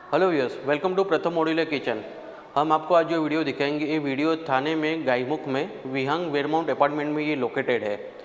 Hello viewers, welcome to प्रथम modular kitchen. हम आपको आज जो वीडियो दिखाएंगे, ये वीडियो थाने में गाईमुख में विहंग वेयरमाउंट अपार्टमेंट में ये लोकेटेड है।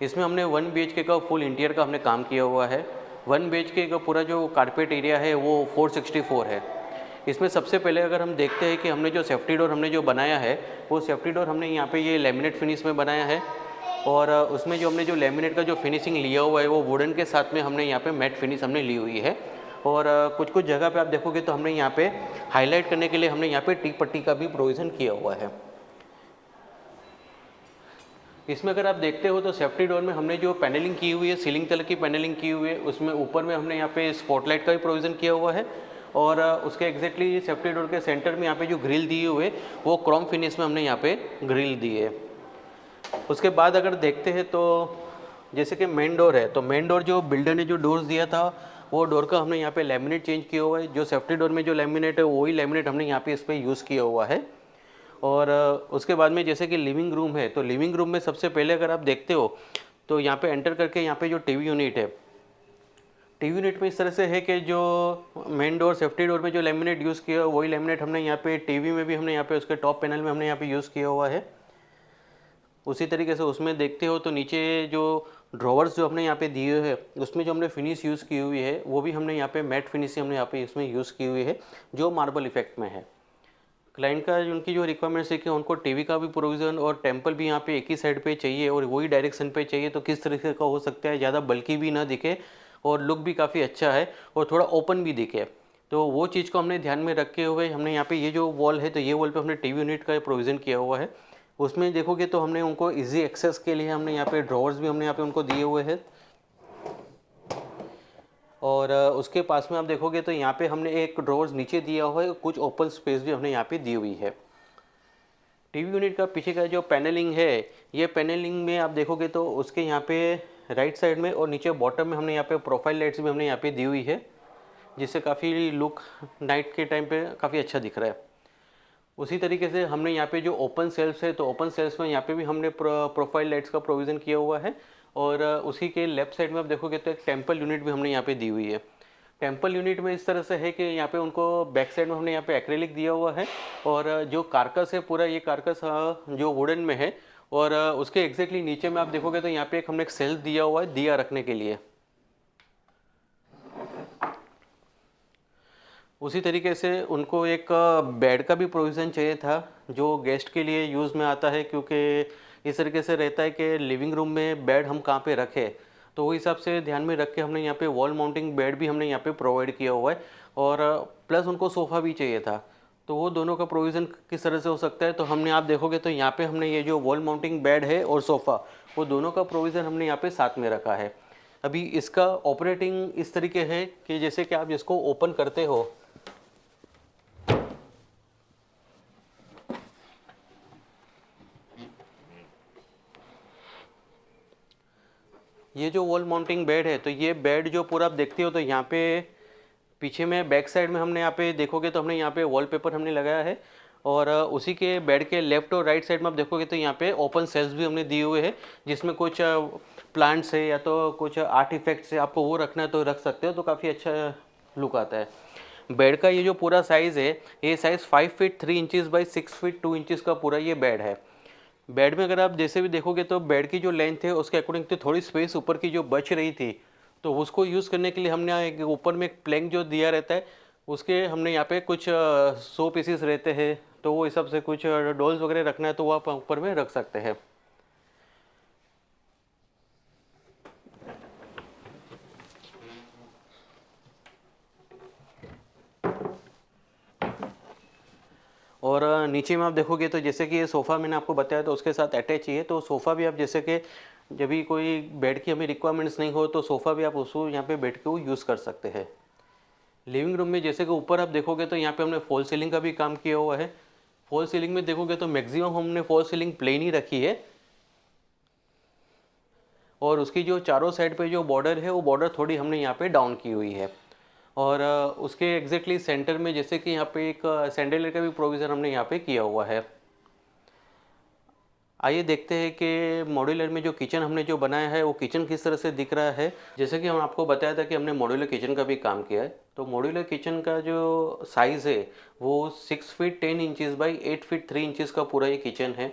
इसमें हमने 1 BHK का फुल इंटीरियर का हमने काम किया हुआ है। 1 BHK का पूरा जो कारपेट एरिया है वो 464 है। इसमें सबसे पहले अगर हम देखते हैं कि हमने जो सेफ्टी डोर हमने जो बनाया है, वो सेफ्टी डोर हमने यहाँ पे ये लैमिनेट फिनिश में बनाया है। और उसमें जो हमने जो लैमिनेट का जो फिनिशिंग लिया हुआ है वो वुडन के साथ में हमने यहाँ पे मैट फिनिश हमने ली हुई है। और कुछ कुछ जगह पे आप देखोगे तो हमने यहाँ पे हाईलाइट करने के लिए हमने यहाँ पे टीक पट्टी का भी प्रोविज़न किया हुआ है। इसमें अगर आप देखते हो तो सेफ्टी डोर में हमने जो पैनलिंग की हुई है, सीलिंग तल की पैनलिंग की हुई है, उसमें ऊपर में हमने यहाँ पे स्पॉटलाइट का भी प्रोविज़न किया हुआ है। और उसके एग्जैक्टली सेफ्टी डोर के सेंटर में यहाँ पे जो ग्रिल दिए हुए वो क्रोम फिनिश में हमने यहाँ पे ग्रिल दी है। उसके बाद अगर देखते हैं तो जैसे कि मेन डोर है, तो मेन डोर जो बिल्डर ने जो डोर्स दिया था वो डोर का हमने यहाँ पे लैमिनेट चेंज किया हुआ है। जो सेफ्टी डोर में जो लैमिनेट है वही लैमिनेट हमने यहाँ पे इस पर यूज़ किया हुआ है। और उसके बाद में जैसे कि लिविंग रूम है, तो लिविंग रूम में सबसे पहले अगर आप देखते हो तो यहाँ पे एंटर करके यहाँ पे जो टीवी यूनिट है, टीवी यूनिट में इस तरह से है कि जो मेन डोर सेफ्टी डोर में जो लैमिनेट यूज़ किया वही लैमिनेट हमने यहाँ पे टीवी में भी हमने यहाँ पे उसके टॉप पैनल में हमने यहाँ पे यूज़ किया हुआ है। उसी तरीके से उसमें देखते हो तो नीचे जो ड्रॉवर्स जो हमने यहाँ पे दिए हैं उसमें जो हमने फिनिश यूज़ की हुई है वो भी हमने यहाँ पे मैट फिनिश हमने यहाँ पे इसमें यूज़ की हुई है, जो मार्बल इफेक्ट में है। क्लाइंट का उनकी जो रिक्वायरमेंट्स है कि उनको टीवी का भी प्रोविज़न और टेम्पल भी यहाँ पे एक ही साइड पे चाहिए और वही डायरेक्शन पे चाहिए, तो किस तरीके का हो सकता है, ज़्यादा बल्कि भी ना दिखे और लुक भी काफ़ी अच्छा है और थोड़ा ओपन भी दिखे। तो वो चीज़ को हमने ध्यान में रखे हुए हमने यहाँ पे ये जो वॉल है, तो ये वॉल पे हमने टीवी यूनिट का प्रोविज़न किया हुआ है। उसमें देखोगे तो हमने उनको ईजी एक्सेस के लिए हमने यहाँ पे ड्रॉवर्स भी हमने यहाँ पे उनको दिए हुए हैं। और उसके पास में आप देखोगे तो यहाँ पे हमने एक ड्रॉवर्स नीचे दिया हुआ है, कुछ ओपन स्पेस भी हमने यहाँ पे दी हुई है। टीवी यूनिट का पीछे का जो पैनलिंग है, ये पैनलिंग में आप देखोगे तो उसके यहाँ पे राइट साइड में और नीचे बॉटम में हमने यहाँ पे प्रोफाइल लाइट्स भी हमने यहाँ पे दी हुई है, जिससे काफ़ी लुक नाइट के टाइम पे काफ़ी अच्छा दिख रहा है। उसी तरीके से हमने यहाँ पे जो ओपन सेल्स है, तो ओपन सेल्स में यहाँ पे भी हमने प्रोफाइल लाइट्स का प्रोविज़न किया हुआ है। और उसी के लेफ्ट साइड में आप देखोगे तो एक टेम्पल यूनिट भी हमने यहाँ पे दी हुई है। टेम्पल यूनिट में इस तरह से है कि यहाँ पे उनको बैक साइड में हमने यहाँ पे एक्रेलिक दिया हुआ है और जो कारकस है पूरा ये कारकस जो वुडन में है। और उसके एग्जैक्टली नीचे में आप देखोगे तो यहाँ पे हमने एक सेल्फ दिया हुआ है दिया रखने के लिए। उसी तरीके से उनको एक बेड का भी प्रोविज़न चाहिए था, जो गेस्ट के लिए यूज़ में आता है, क्योंकि इस तरीके से रहता है कि लिविंग रूम में बेड हम कहाँ पे रखें, तो वो हिसाब से ध्यान में रख के हमने यहाँ पे वॉल माउंटिंग बेड भी हमने यहाँ पे प्रोवाइड किया हुआ है, और प्लस उनको सोफ़ा भी चाहिए था। तो वो दोनों का प्रोविज़न किस तरह से हो सकता है, तो हमने आप देखोगे तो यहाँ पे हमने ये जो वॉल माउंटिंग बेड है और सोफ़ा, वो दोनों का प्रोविज़न हमने यहाँ पे साथ में रखा है। अभी इसका ऑपरेटिंग इस तरीके है कि जैसे कि आप इसको ओपन करते हो, ये जो वॉल माउंटिंग बेड है, तो ये बेड जो पूरा आप देखते हो तो यहाँ पे पीछे में बैक साइड में हमने यहाँ पे देखोगे तो हमने यहाँ पे वॉलपेपर हमने लगाया है, और उसी के बेड के लेफ्ट और राइट साइड में आप देखोगे तो यहाँ पे ओपन सेल्स भी हमने दिए हुए हैं, जिसमें कुछ प्लांट्स है या तो कुछ आर्ट इफेक्ट्स है, आपको वो रखना है तो रख सकते हो, तो काफ़ी अच्छा लुक आता है। बेड का ये जो पूरा साइज़ है, ये size 5 feet 3 inches by 6 feet 2 inches का पूरा ये बेड है। बेड में अगर आप जैसे भी देखोगे तो बेड की जो लेंथ है उसके अकॉर्डिंग तो थोड़ी स्पेस ऊपर की जो बच रही थी, तो उसको यूज़ करने के लिए हमने एक ऊपर में एक प्लैंक जो दिया रहता है, उसके हमने यहाँ पे कुछ 100 पीसीस रहते हैं, तो वो हिसाब से कुछ डॉल्स वगैरह रखना है तो वो आप ऊपर में रख सकते हैं। और नीचे में आप देखोगे तो जैसे कि ये सोफ़ा मैंने आपको बताया तो उसके साथ अटैच ही है, तो सोफ़ा भी आप जैसे कि जब भी कोई बेड की हमें रिक्वायरमेंट्स नहीं हो तो सोफ़ा भी आप उसको यहाँ पे बैठ के वो यूज़ कर सकते हैं। लिविंग रूम में जैसे कि ऊपर आप देखोगे तो यहाँ पे हमने फॉल सीलिंग का भी काम किया हुआ है। फॉल सीलिंग में देखोगे तो मैक्सिमम हमने फॉल सीलिंग प्लेन ही रखी है, और उसकी जो चारों साइड पे जो बॉर्डर है वो बॉर्डर थोड़ी हमने यहाँ पे डाउन की हुई है। और उसके एग्जैक्टली सेंटर में जैसे कि यहाँ पे एक सैंडलियर का भी प्रोविज़न हमने यहाँ पे किया हुआ है। आइए देखते हैं कि मॉड्यूलर में जो किचन हमने जो बनाया है वो किचन किस तरह से दिख रहा है। जैसे कि हम आपको बताया था कि हमने मॉड्यूलर किचन का भी काम किया है, तो मॉड्यूलर किचन का जो साइज़ है वो 6 feet 10 inches by 8 feet 3 inches का पूरा ये किचन है।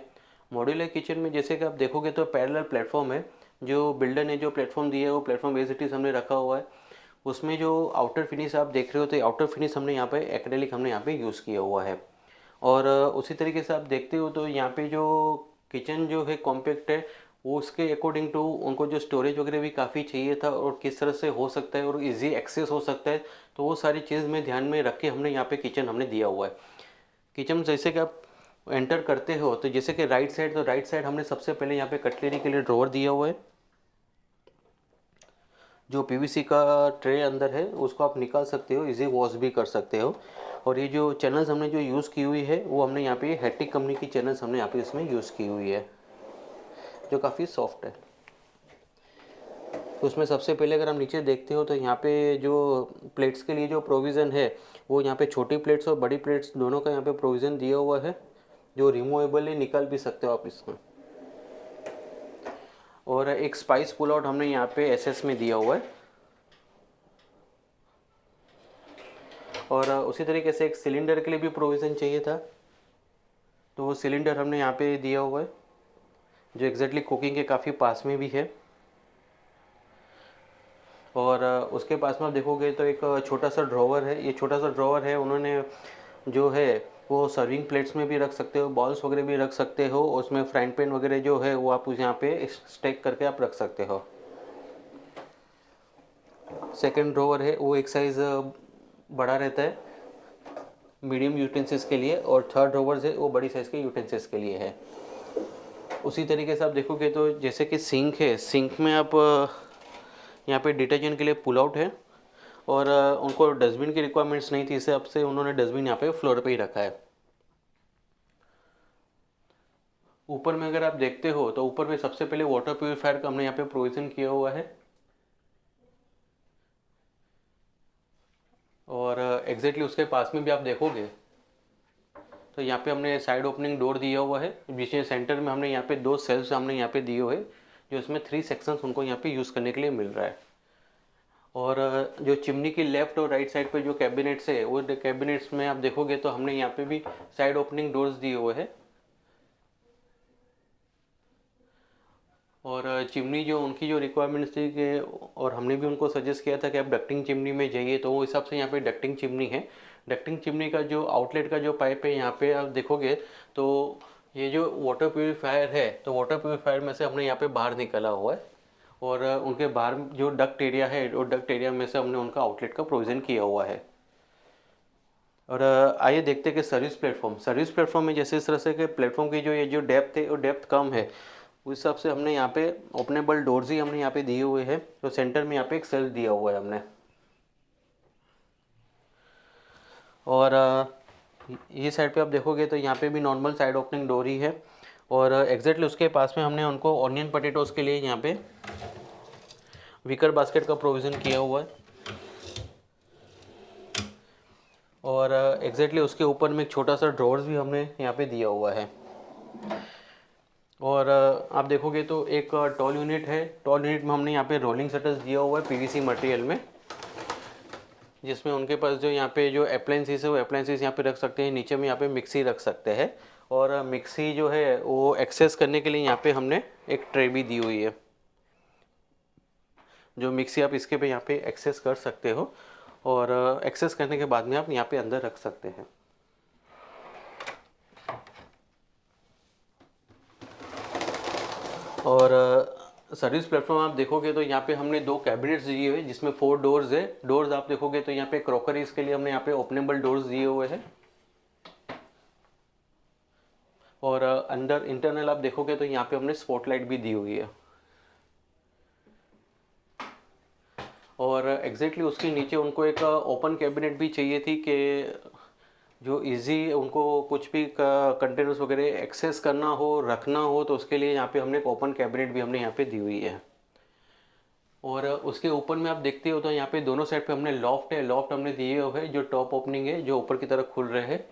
मॉड्यूलर किचन में जैसे कि आप देखोगे तो पैरेलल प्लेटफॉर्म है, जो बिल्डर ने जो प्लेटफॉर्म दिया है वो प्लेटफॉर्म एज इट इज़ हमने रखा हुआ है। उसमें जो आउटर फिनिश आप देख रहे हो तो आउटर फिनिश हमने यहाँ पे एक्रेलिक हमने यहाँ पे यूज़ किया हुआ है। और उसी तरीके से आप देखते हो तो यहाँ पे जो किचन जो है कॉम्पैक्ट है, वो उसके अकॉर्डिंग टू उनको जो स्टोरेज वगैरह भी काफ़ी चाहिए था और किस तरह से हो सकता है और इजी एक्सेस हो सकता है, तो वो सारी चीज़ में ध्यान में रख के हमने यहाँ पे किचन हमने दिया हुआ है। किचन जैसे कि आप एंटर करते हो तो जैसे कि राइट साइड, तो राइट साइड हमने सबसे पहले यहाँ पे कटलरी के लिए ड्रॉअर दिया हुआ है। जो पीवीसी का ट्रे अंदर है उसको आप निकाल सकते हो, इजी वॉश भी कर सकते हो। और ये जो चैनल्स हमने जो यूज़ की हुई है वो हमने यहाँ पे हैटिक कंपनी की चैनल्स हमने यहाँ पे इसमें यूज़ की हुई है, जो काफ़ी सॉफ्ट है। तो उसमें सबसे पहले अगर हम नीचे देखते हो तो यहाँ पे जो प्लेट्स के लिए जो प्रोविज़न है वो यहाँ पे छोटी प्लेट्स और बड़ी प्लेट्स दोनों का यहाँ पे प्रोविज़न दिया हुआ है, जो रिमूवेबल है, निकाल भी सकते हो आप इसमें। और एक स्पाइस पुल आउट हमने यहाँ पे एसएस में दिया हुआ है। और उसी तरीके से एक सिलेंडर के लिए भी प्रोविज़न चाहिए था, तो वो सिलेंडर हमने यहाँ पे दिया हुआ है, जो एग्जैक्टली कुकिंग के काफ़ी पास में भी है। और उसके पास में आप देखोगे तो एक छोटा सा ड्रॉवर है। ये छोटा सा ड्रॉवर है, उन्होंने जो है वो सर्विंग प्लेट्स में भी रख सकते हो, बॉल्स वगैरह भी रख सकते हो, उसमें फ्राइंग पैन वगैरह जो है वो आप उस यहाँ पे स्टेक करके आप रख सकते हो। सेकंड ड्रॉवर है वो एक साइज़ बड़ा रहता है मीडियम यूटेंसिल्स के लिए, और थर्ड ड्रॉवर्स है वो बड़ी साइज़ के यूटेंसिल्स के लिए है। उसी तरीके से आप देखोगे तो जैसे कि सिंक है, सिंक में आप यहाँ पे डिटर्जेंट के लिए पुल आउट है, और उनको डस्टबिन की रिक्वायरमेंट्स नहीं थी, इस हिसाब से उन्होंने डस्टबिन यहाँ पे फ्लोर पे ही रखा है। ऊपर में अगर आप देखते हो तो ऊपर में सबसे पहले वाटर प्यूरिफायर का हमने यहाँ पे प्रोविज़न किया हुआ है, और एग्जैक्टली उसके पास में भी आप देखोगे तो यहाँ पे हमने साइड ओपनिंग डोर दिया हुआ है, जिसमें सेंटर में हमने यहाँ पे 2 सेल्स हमने यहाँ पे दिए हुए, जो इसमें 3 सेक्शंस उनको यहाँ पे यूज़ करने के लिए मिल रहा है। और जो चिमनी की लेफ्ट और राइट साइड पे जो कैबिनेट्स है, वो कैबिनेट्स में आप देखोगे तो हमने यहाँ पे भी साइड ओपनिंग डोर्स दिए हुए हैं। और चिमनी जो उनकी जो रिक्वायरमेंट्स थी कि, और हमने भी उनको सजेस्ट किया था कि आप डक्टिंग चिमनी में जाइए, तो वो हिसाब से यहाँ पे डक्टिंग चिमनी है। डक्टिंग चिमनी का जो आउटलेट का जो पाइप है यहाँ पे आप देखोगे तो ये जो वाटर प्यूरिफायर है, तो वाटर प्यूरिफायर में से हमने यहाँ पे बाहर निकाला हुआ है, और उनके बाहर जो डक्ट एरिया है, वो डक्ट एरिया में से हमने उनका आउटलेट का प्रोविज़न किया हुआ है। और आइए देखते हैं कि सर्विस प्लेटफॉर्म में जैसे इस तरह से कि प्लेटफॉर्म की जो डेप्थ है वो डेप्थ कम है, उस हिसाब से हमने यहाँ पे ओपनेबल डोर्स ही हमने यहाँ पे दिए हुए हैं। तो सेंटर में यहाँ पे एक सेल्फ दिया हुआ है हमने। और ये साइड पे आप देखोगे तो यहाँ पे भी नॉर्मल साइड ओपनिंग डोर ही है। और एग्जैक्टली उसके पास में हमने उनको ऑनियन पोटैटोज़ के लिए यहाँ पे विकर बास्केट का प्रोविज़न किया हुआ है। और एग्जैक्टली उसके ऊपर में एक छोटा सा ड्रॉर्स भी हमने यहाँ पे दिया हुआ है। और आप देखोगे तो एक टॉल यूनिट है। टॉल यूनिट में हमने यहाँ पे रोलिंग शटर्स दिया हुआ है पीवीसी मटेरियल में, जिसमें उनके पास जो यहाँ पे जो अप्लायंसेस है वो अप्लायंसेस यहाँ पे रख सकते हैं। नीचे में यहाँ पे मिक्सी रख सकते हैं। और मिक्सी जो है वो एक्सेस करने के लिए यहाँ पे हमने एक ट्रे भी दी हुई है, जो मिक्सी आप इसके पे यहाँ पे एक्सेस कर सकते हो। और एक्सेस करने के बाद में आप यहाँ पे अंदर रख सकते हैं। और सर्विस प्लेटफॉर्म आप देखोगे तो यहाँ पे हमने 2 कैबिनेट्स दिए हुए जिसमें 4 डोर्स है। डोर्स आप देखोगे तो यहाँ पे क्रॉकरीज के लिए हमने यहाँ पे ओपनेबल डोर्स दिए हुए हैं। और अंदर इंटरनल आप देखोगे तो यहाँ पे हमने स्पॉटलाइट भी दी हुई है। और एग्जैक्टली उसके नीचे उनको एक ओपन कैबिनेट भी चाहिए थी कि जो इजी उनको कुछ भी कंटेनर्स वगैरह एक्सेस करना हो, रखना हो, तो उसके लिए यहाँ पे हमने एक ओपन कैबिनेट भी हमने यहाँ पे दी हुई है। और उसके ऊपर में आप देखते हो तो यहाँ पे दोनों साइड पे हमने लॉफ्ट है, लॉफ्ट हमने दिए हुए हैं जो टॉप ओपनिंग है, जो ऊपर की तरफ खुल रहे हैं,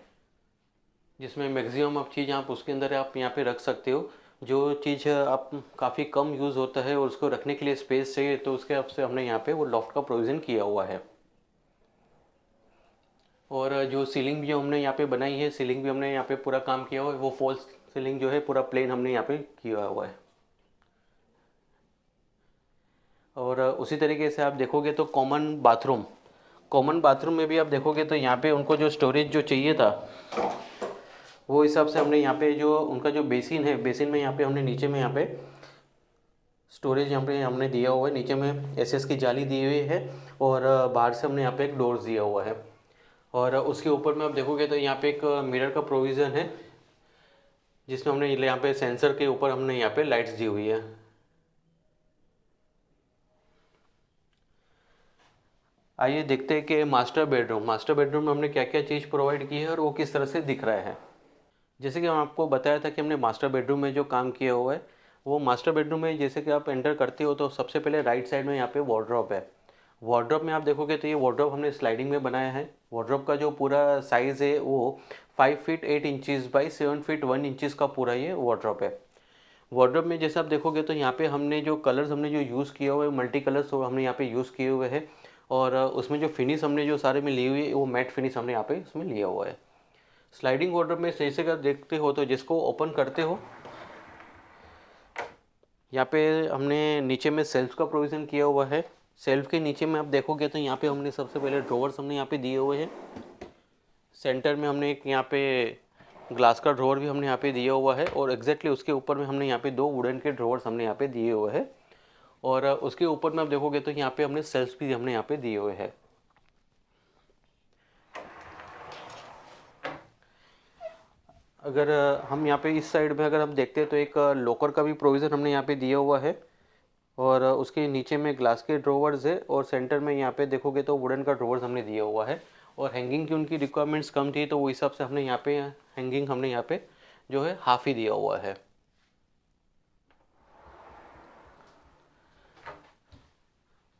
जिसमें मैक्सिमम आप चीज़ आप उसके अंदर आप यहाँ पे रख सकते हो। जो चीज़ आप काफ़ी कम यूज़ होता है और उसको रखने के लिए स्पेस चाहिए, तो उसके हिसाब से हमने यहाँ पे वो लॉफ्ट का प्रोविज़न किया हुआ है। और जो सीलिंग भी हमने यहाँ पे बनाई है, सीलिंग भी हमने यहाँ पे पूरा काम किया हुआ है। वो फॉल्स सीलिंग जो है पूरा प्लेन हमने यहाँ पे किया हुआ है। और उसी तरीके से आप देखोगे तो कॉमन बाथरूम में भी आप देखोगे तो यहाँ पे उनको जो स्टोरेज जो चाहिए था, वो हिसाब से हमने यहाँ पे जो उनका जो बेसिन है, बेसिन में यहाँ पे हमने नीचे में यहाँ पे स्टोरेज यहाँ पे हमने दिया हुआ है। नीचे में एसएस की जाली दी हुई है और बाहर से हमने यहाँ पे एक डोर्स दिया हुआ है। और उसके ऊपर में आप देखोगे तो यहाँ पे एक मिरर का प्रोविज़न है, जिसमें हमने यहाँ पे सेंसर के ऊपर हमने यहाँ पे लाइट्स दी हुई है। आइए देखते हैं कि मास्टर बेडरूम में हमने क्या क्या चीज़ प्रोवाइड की है और वो किस तरह से दिख रहा है। जैसे कि हम आपको बताया था कि हमने मास्टर बेडरूम में जो काम किया हुआ है, वो मास्टर बेडरूम में जैसे कि आप एंटर करते हो तो सबसे पहले राइट साइड में यहाँ पे वार्डरोब है। वार्डरोब में आप देखोगे तो ये वार्डरोब हमने स्लाइडिंग में बनाया है। वार्डरोब का जो पूरा साइज़ है वो 5 feet 8 inches by 7 feet 1 inches का पूरा ये वार्डरोब है। वार्डरोब में जैसे आप देखोगे तो यहाँ पे हमने जो कलर्स हमने जो यूज़ किया हुआ है, मल्टी कलर्स हमने यहाँ पे यूज़ किए हुए हैं। और उसमें जो फिनिश हमने जो सारे में ली हुई है, वो मैट फिनिश हमने यहाँ पे उसमें लिया हुआ है। स्लाइडिंग वार्डरोब में जैसे कि आप देखते हो तो जिसको ओपन करते हो, यहाँ पे हमने नीचे में सेल्फ का प्रोविज़न किया हुआ है। सेल्फ के नीचे में आप देखोगे तो यहाँ पे हमने सबसे पहले ड्रॉवर्स हमने यहाँ पे दिए हुए हैं। सेंटर में हमने एक यहाँ पे ग्लास का ड्रॉवर भी हमने यहाँ पे दिया हुआ है। और एग्जैक्टली उसके ऊपर में हमने यहाँ पे 2 वुडन के ड्रॉवर्स हमने यहाँ पे दिए हुए हैं। और उसके ऊपर में आप देखोगे तो यहाँ पे हमने सेल्फ भी हमने यहाँ पे दिए हुए हैं। अगर हम यहाँ पे इस साइड में अगर हम देखते हैं तो एक लॉकर का भी प्रोविज़न हमने यहाँ पे दिया हुआ है। और उसके नीचे में ग्लास के ड्रॉवर्स है और सेंटर में यहाँ पे देखोगे तो वुडन का ड्रॉवर्स हमने दिया हुआ है। और हैंगिंग की उनकी रिक्वायरमेंट्स कम थी तो वो हिसाब से हमने यहाँ पे हैंगिंग हमने यहाँ पे जो है हाफ ही दिया हुआ है।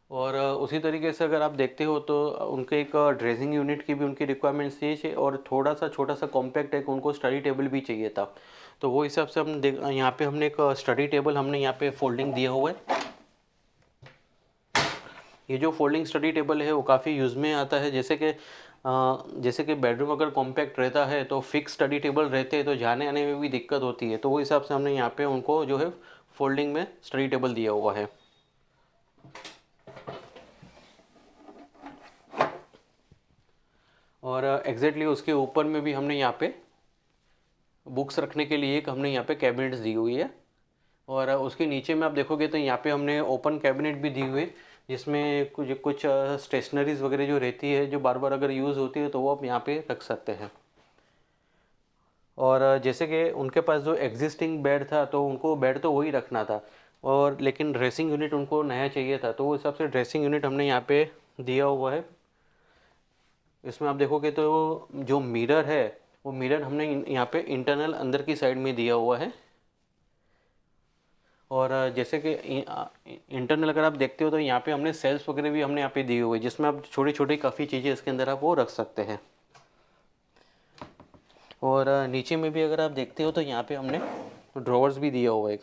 और उसी तरीके से अगर आप देखते हो तो उनके एक ड्रेसिंग यूनिट की भी उनकी रिक्वायरमेंट्स थी और थोड़ा सा छोटा सा कॉम्पैक्ट एक उनको स्टडी टेबल भी चाहिए था। तो वो हिसाब से हम देख यहाँ पे हमने एक स्टडी टेबल हमने यहाँ पे फोल्डिंग दिया हुआ है। ये जो फोल्डिंग स्टडी टेबल है वो काफ़ी यूज़ में आता है। जैसे कि बेडरूम अगर कॉम्पैक्ट रहता है तो फिक्स स्टडी टेबल रहते हैं तो जाने आने में भी दिक्कत होती है। तो वो हिसाब से हमने यहाँ पे उनको जो है फोल्डिंग में स्टडी टेबल दिया हुआ है। और एग्जैक्टली उसके ऊपर में भी हमने यहाँ पे बुक्स रखने के लिए एक हमने यहाँ पे कैबिनेट्स दी हुई है। और उसके नीचे में आप देखोगे तो यहाँ पे हमने ओपन कैबिनेट भी दी हुई है, जिसमें कुछ कुछ स्टेशनरीज वगैरह जो रहती है, जो बार बार अगर यूज़ होती है तो वो आप यहाँ पे रख सकते हैं। और जैसे कि उनके पास जो एग्जिस्टिंग बेड था तो उनको बेड तो वही रखना था, और लेकिन ड्रेसिंग यूनिट उनको नया चाहिए था, तो उस हिसाब से ड्रेसिंग यूनिट हमने यहाँ पे दिया हुआ है। इसमें आप देखोगे तो जो मिरर है वो मिरर हमने यहाँ पे इंटरनल अंदर की साइड में दिया हुआ है। और जैसे कि इंटरनल अगर आप देखते हो तो यहाँ पे हमने सेल्स वगैरह भी हमने यहाँ पे दिए हुए, जिसमें आप छोटी छोटी काफ़ी चीज़ें इसके अंदर आप वो रख सकते हैं। और नीचे में भी अगर आप देखते हो तो यहाँ पे हमने ड्रॉवर्स भी दिया हुआ है।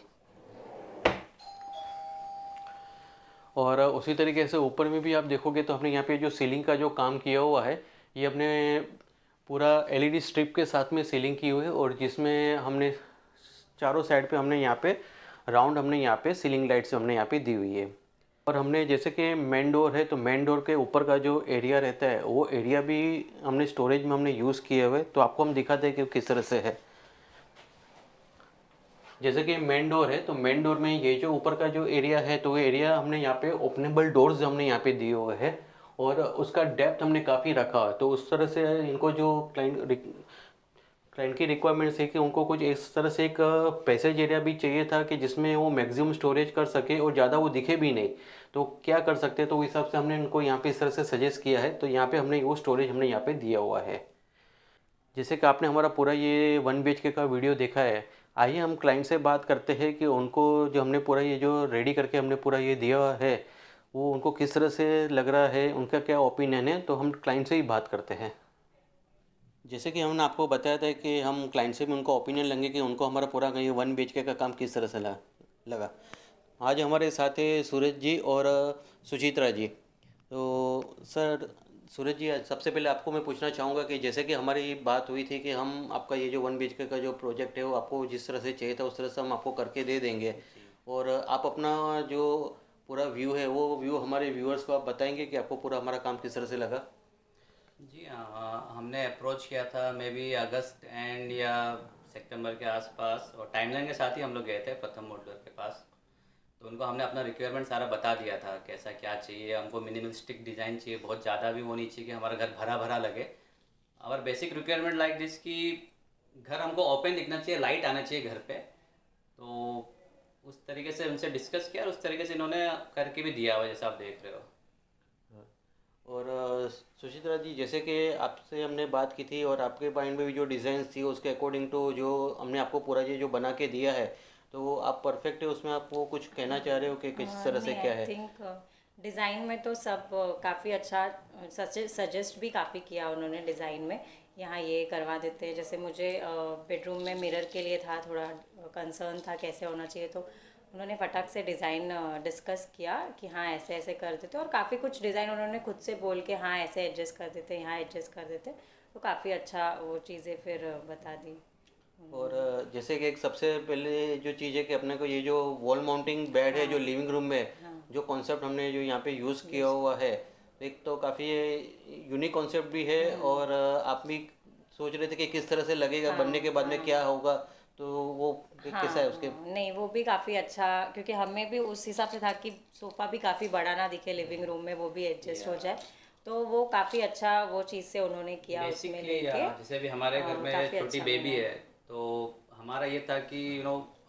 और उसी तरीके से ऊपर में भी आप देखोगे तो हमने यहाँ पे जो सीलिंग का जो काम किया हुआ है, ये अपने पूरा एलईडी स्ट्रिप के साथ में सीलिंग की हुई है, और जिसमें हमने चारों साइड पे हमने यहाँ पे राउंड हमने यहाँ पे सीलिंग लाइट्स हमने यहाँ पे दी हुई है। और हमने जैसे कि मेन डोर है तो मेन डोर के ऊपर का जो एरिया रहता है वो एरिया भी हमने स्टोरेज में हमने यूज़ किए हुए, तो आपको हम दिखाते हैं कि किस तरह से है। जैसे कि मेन डोर है तो मेन डोर में ये जो ऊपर का जो एरिया है तो वो एरिया हमने यहाँ पे ओपनेबल डोर्स हमने यहाँ पे दिए हुए हैं, और उसका डेप्थ हमने काफ़ी रखा है, तो उस तरह से इनको जो क्लाइंट की रिक्वायरमेंट्स है कि उनको कुछ इस तरह से एक पैसेज एरिया भी चाहिए था कि जिसमें वो मैक्सिमम स्टोरेज कर सके और ज़्यादा वो दिखे भी नहीं, तो क्या कर सकते हैं, तो उस हिसाब से हमने इनको यहाँ पे इस तरह से सजेस्ट किया है, तो यहाँ पे हमने वो स्टोरेज हमने यहाँ पे दिया हुआ है। जैसे कि आपने हमारा पूरा ये 1 BHK का वीडियो देखा है, आइए हम क्लाइंट से बात करते हैं कि उनको जो हमने पूरा ये जो रेडी करके हमने पूरा ये दिया हुआ है वो उनको किस तरह से लग रहा है, उनका क्या ओपिनियन है, तो हम क्लाइंट से ही बात करते हैं। जैसे कि हमने आपको बताया था कि हम क्लाइंट से भी उनका ओपिनियन लेंगे कि उनको हमारा पूरा ये 1 BHK का काम किस तरह से लगा। आज हमारे साथ है सूरज जी और सुचित्रा जी। तो सर, सूरज जी, सबसे पहले आपको मैं पूछना चाहूँगा कि जैसे कि हमारी बात हुई थी कि हम आपका ये जो 1 BHK का जो प्रोजेक्ट है वो आपको जिस तरह से चाहिए था उस तरह से हम आपको करके दे देंगे, और आप अपना जो पूरा व्यू है वो व्यू हमारे व्यूअर्स को आप बताएंगे कि आपको पूरा हमारा काम किस तरह से लगा। जी हाँ, हमने अप्रोच किया था मे बी अगस्त एंड या सितंबर के आसपास, और टाइमलाइन के साथ ही हम लोग गए थे प्रथम मोडलर के पास। तो उनको हमने अपना रिक्वायरमेंट सारा बता दिया था कैसा क्या चाहिए हमको। मिनिमलिस्टिक डिज़ाइन चाहिए, बहुत ज़्यादा भी वो नहीं चाहिए कि हमारा घर भरा भरा लगे। और बेसिक रिक्वायरमेंट लाइक दिस कि घर हमको ओपन दिखना चाहिए, लाइट आना चाहिए घर पे। तो उस तरीके से उनसे डिस्कस किया और उस तरीके से इन्होंने करके भी दिया हुआ जैसा आप देख रहे हो। और सुचित्रा जी, जैसे कि आपसे हमने बात की थी और आपके माइंड में भी जो डिज़ाइन थी उसके अकॉर्डिंग टू जो हमने आपको पूरा ये जो बना के दिया है, तो आप परफेक्ट है उसमें, आप वो कुछ कहना चाह रहे हो कि किस तरह से नहीं, क्या आई है। थिंक डिज़ाइन में तो सब काफ़ी अच्छा सजेस्ट भी काफ़ी किया उन्होंने डिज़ाइन में। यहाँ ये करवा देते हैं, जैसे मुझे बेडरूम में मिरर के लिए था थोड़ा कंसर्न था कैसे होना चाहिए, तो उन्होंने फटाक से डिज़ाइन डिस्कस किया कि हाँ ऐसे ऐसे कर देते, और काफ़ी कुछ डिज़ाइन उन्होंने खुद से बोल के हाँ ऐसे एडजस्ट कर देते, यहाँ एडजस्ट कर देते, तो काफ़ी अच्छा वो चीज़ें फिर बता दी। और जैसे कि एक सबसे पहले जो चीज़ है कि अपने को ये जो वॉल माउंटिंग बेड है जो हाँ लिविंग रूम में हाँ जो कॉन्सेप्ट हमने जो यहाँ पे यूज़ किया यूज़ हुआ है, तो एक तो काफ़ी यूनिक कॉन्सेप्ट भी है, और आप भी सोच रहे थे कि किस तरह से लगेगा, बनने हाँ के बाद में हाँ क्या होगा, तो वो हाँ कैसा है उसके। हाँ, नहीं वो भी काफ़ी अच्छा, क्योंकि हमें भी उस हिसाब से था कि सोफ़ा भी काफ़ी बड़ा ना दिखे लिविंग रूम में, वो भी एडजस्ट हो या जाए, तो वो काफ़ी अच्छा वो चीज़ से उन्होंने किया उसमें बेसिकली लेके। जैसे भी हमारे घर में काफ़ी छोटी अच्छा बेबी बना। है, तो हमारा ये था कि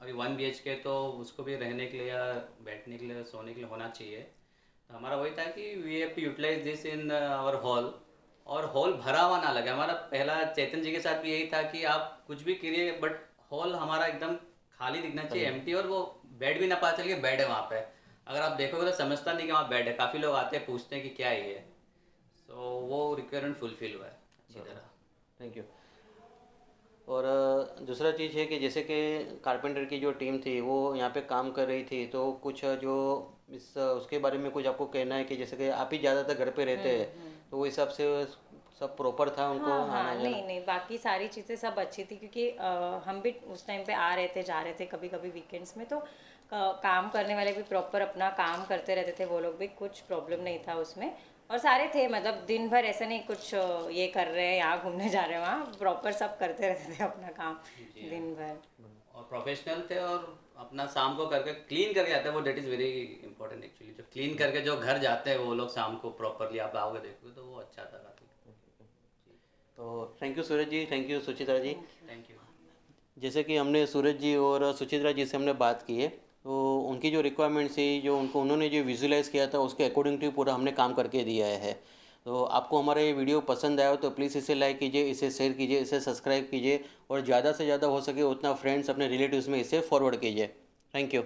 अभी 1 BHK तो उसको भी रहने के लिए या बैठने के लिए सोने के लिए होना चाहिए। तो हमारा वही था कि we have to utilize this in our hall, और हॉल भरा हुआ ना लगे। हमारा पहला चेतन जी के साथ भी यही था कि आप कुछ भी करिए बट हॉल हमारा एकदम खाली दिखना चाहिए, एम्प्टी, और वो बेड भी ना पता चले बेड है वहाँ पे। अगर आप देखोगे तो समझता नहीं कि वहाँ बेड है। काफ़ी लोग आते हैं पूछते हैं कि क्या है ये। सो वो रिक्वायरमेंट फुलफिल हुआ है अच्छी तरह। Thank you. और दूसरा चीज़ है कि जैसे कि कारपेंटर की जो टीम थी वो यहाँ पे काम कर रही थी, तो कुछ जो इस उसके बारे में कुछ आपको कहना है कि जैसे कि आप ही ज़्यादातर घर पे रहते हैं, तो वो हिसाब से सब प्रॉपर था उनको हाँ हाँ, आना जाना। नहीं नहीं, बाकी सारी चीज़ें सब अच्छी थी, क्योंकि हम भी उस टाइम पे आ रहे थे जा रहे थे कभी कभी वीकेंड्स में, तो काम करने वाले भी प्रॉपर अपना काम करते रहते थे, वो लोग भी कुछ प्रॉब्लम नहीं था उसमें। और सारे थे, मतलब दिन भर ऐसा नहीं कुछ ये कर रहे हैं यहाँ घूमने जा रहे हैं वहाँ, प्रॉपर सब करते रहते थे अपना काम जी, दिन भर। और प्रोफेशनल थे और अपना शाम को करके क्लीन करके आते हैं, वो that is very important actually. जो क्लीन करके जो घर जाते हैं वो लोग शाम को प्रॉपरली आप आओगे देखोगे तो वो अच्छा था काफ़ी। तो thank you Suraj ji, thank you Suchitra ji. Thank you. जैसे कि हमने सूरज जी और सुचित्रा जी से हमने बात की है, तो उनकी जो रिक्वायरमेंट्स थी, जो उन्होंने जो विजुलाइज़ किया था उसके अकॉर्डिंग टू पूरा हमने काम करके दिया है। तो आपको हमारा ये वीडियो पसंद आया हो तो प्लीज़ इसे लाइक कीजिए, इसे शेयर कीजिए, इसे सब्सक्राइब कीजिए और ज़्यादा से ज़्यादा हो सके उतना फ्रेंड्स अपने रिलेटिव्स में इसे फॉरवर्ड कीजिए। Thank you.